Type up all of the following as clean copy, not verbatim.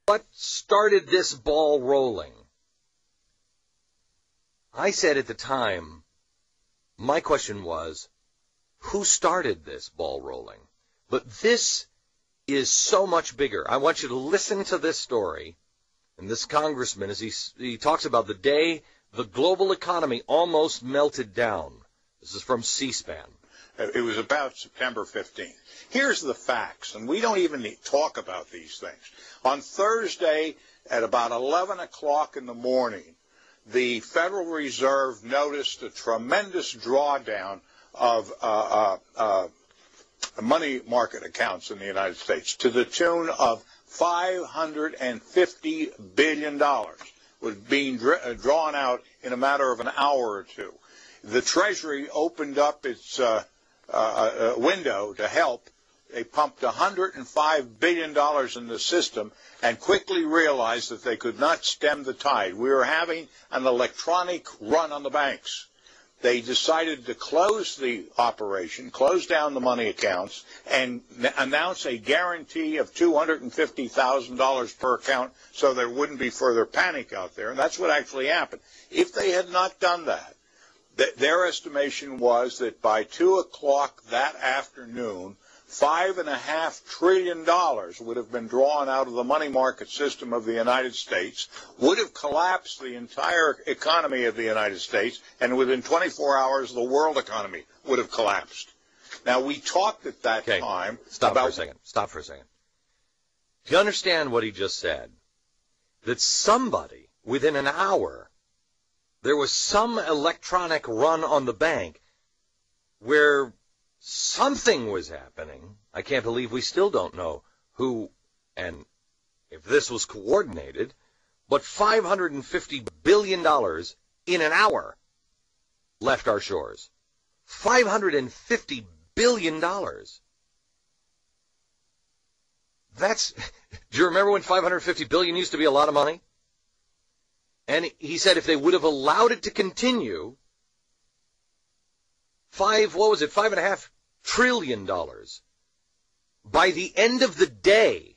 What started this ball rolling? I said at the time, my question was, who started this ball rolling? But this is so much bigger. I want you to listen to this story. And this congressman, as he talks about the day the global economy almost melted down. This is from C-SPAN. It was about September 15th. Here's the facts, and we don't even talk about these things. On Thursday at about 11 o'clock in the morning, the Federal Reserve noticed a tremendous drawdown of money market accounts in the United States to the tune of $550 billion was being drawn out in a matter of an hour or two. The Treasury opened up its window to help. They pumped $105 billion in the system and quickly realized that they could not stem the tide. We were having an electronic run on the banks. They decided to close the operation, close down the money accounts, and announce a guarantee of $250,000 per account so there wouldn't be further panic out there. And that's what actually happened. If they had not done that, their estimation was that by 2 o'clock that afternoon, $5.5 trillion would have been drawn out of the money market system of the United States, would have collapsed the entire economy of the United States, and within 24 hours the world economy would have collapsed. Now, we talked at that time Stop for a second. Do you understand what he just said? That somebody, within an hour, there was some electronic run on the bank where something was happening. I can't believe we still don't know who and if this was coordinated, but $550 billion in an hour left our shores. $550 billion. That's, do you remember when $550 billion used to be a lot of money? And he said if they would have allowed it to continue, $5.5 trillion. By the end of the day,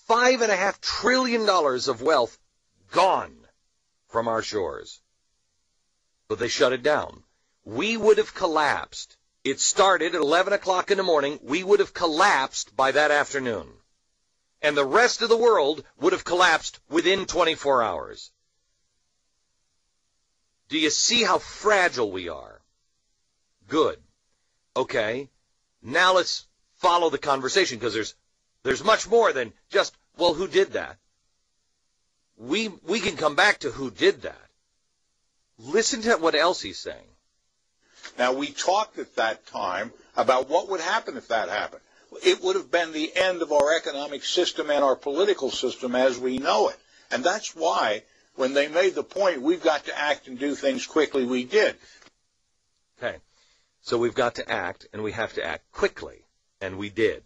$5.5 trillion of wealth gone from our shores. But they shut it down. We would have collapsed. It started at 11 o'clock in the morning. We would have collapsed by that afternoon. And the rest of the world would have collapsed within 24 hours. Do you see how fragile we are? Good. Okay. Now let's follow the conversation, because there's much more than just, well, who did that? We can come back to who did that. Listen to what else he's saying. Now, we talked at that time about what would happen if that happened. It would have been the end of our economic system and our political system as we know it. And that's why, when they made the point, we've got to act and do things quickly, we did. Okay. So we've got to act, and we have to act quickly. And we did.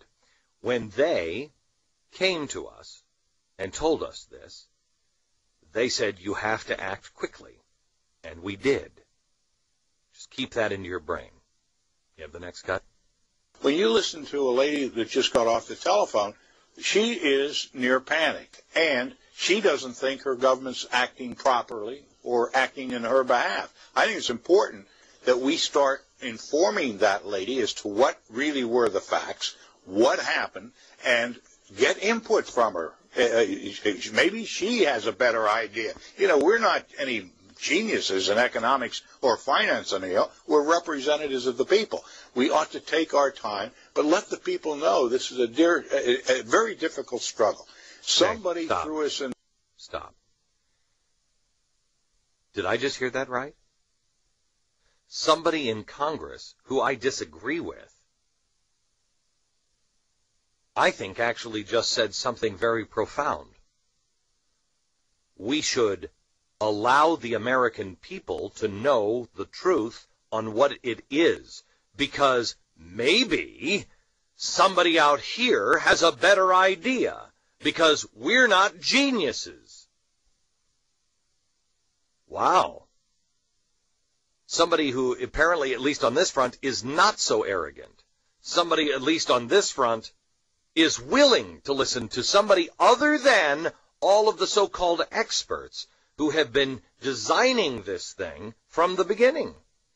When they came to us and told us this, they said, you have to act quickly. And we did. Just keep that into your brain. You have the next cut? When you listen to a lady that just got off the telephone, she is near panic. And she doesn't think her government's acting properly or acting in her behalf. I think it's important that we start informing that lady as to what really were the facts, what happened, and get input from her. Maybe she has a better idea. You know, we're not any geniuses in economics or finance anyhow. We're representatives of the people. We ought to take our time, but let the people know this is a very difficult struggle. Somebody threw us in. Stop. Did I just hear that right? Somebody in Congress who I disagree with, I think actually just said something very profound. We should allow the American people to know the truth on what it is, because maybe somebody out here has a better idea, because we're not geniuses. Wow. Somebody who apparently, at least on this front, is not so arrogant. Somebody, at least on this front, is willing to listen to somebody other than all of the so-called experts who have been designing this thing from the beginning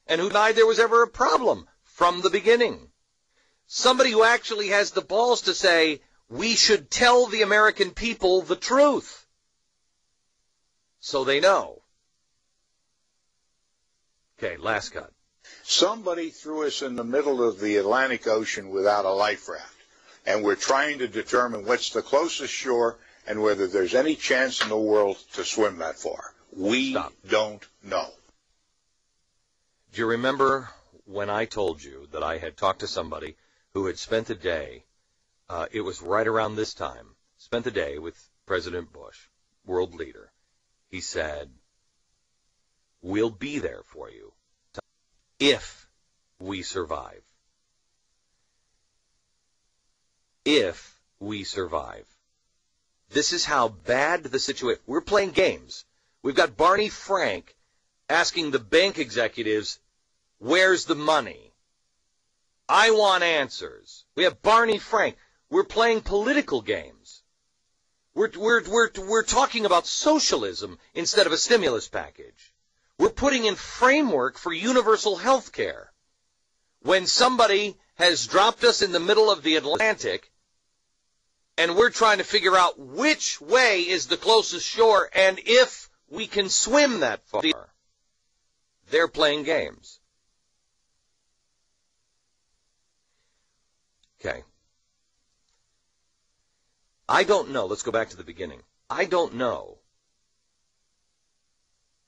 and who denied there was ever a problem from the beginning. Somebody who actually has the balls to say, we should tell the American people the truth so they know. Okay, last cut. Somebody threw us in the middle of the Atlantic Ocean without a life raft, and we're trying to determine what's the closest shore and whether there's any chance in the world to swim that far. We don't know. Do you remember when I told you that I had talked to somebody who had spent a day, it was right around this time, spent a day with President Bush, world leader. He said, we'll be there for you if we survive. If we survive. This is how bad the situation. We're playing games. We've got Barney Frank asking the bank executives, where's the money? I want answers. We have Barney Frank. We're playing political games. We're talking about socialism instead of a stimulus package. We're putting in framework for universal health care. When somebody has dropped us in the middle of the Atlantic and we're trying to figure out which way is the closest shore and if we can swim that far, they're playing games. Okay. I don't know. Let's go back to the beginning. I don't know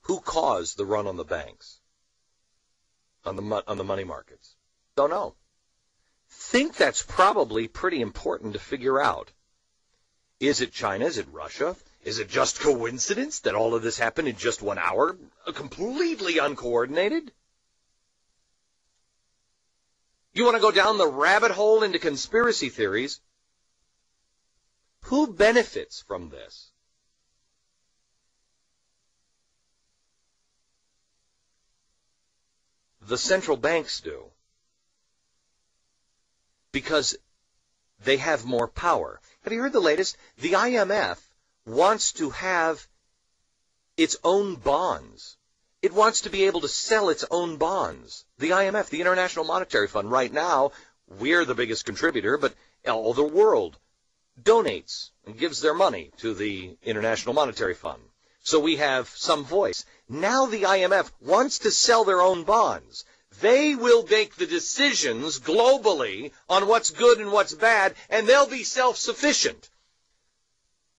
who caused the run on the banks, on the money markets. Don't know. Think that's probably pretty important to figure out. Is it China? Is it Russia? Is it just coincidence that all of this happened in just 1 hour? Completely uncoordinated? You want to go down the rabbit hole into conspiracy theories? Who benefits from this? The central banks do. Because they have more power. Have you heard the latest? The IMF wants to have its own bonds. It wants to be able to sell its own bonds. The IMF, the International Monetary Fund, right now, we're the biggest contributor, but all the world donates and gives their money to the International Monetary Fund. So we have some voice. Now the IMF wants to sell their own bonds. They will make the decisions globally on what's good and what's bad, and they'll be self-sufficient.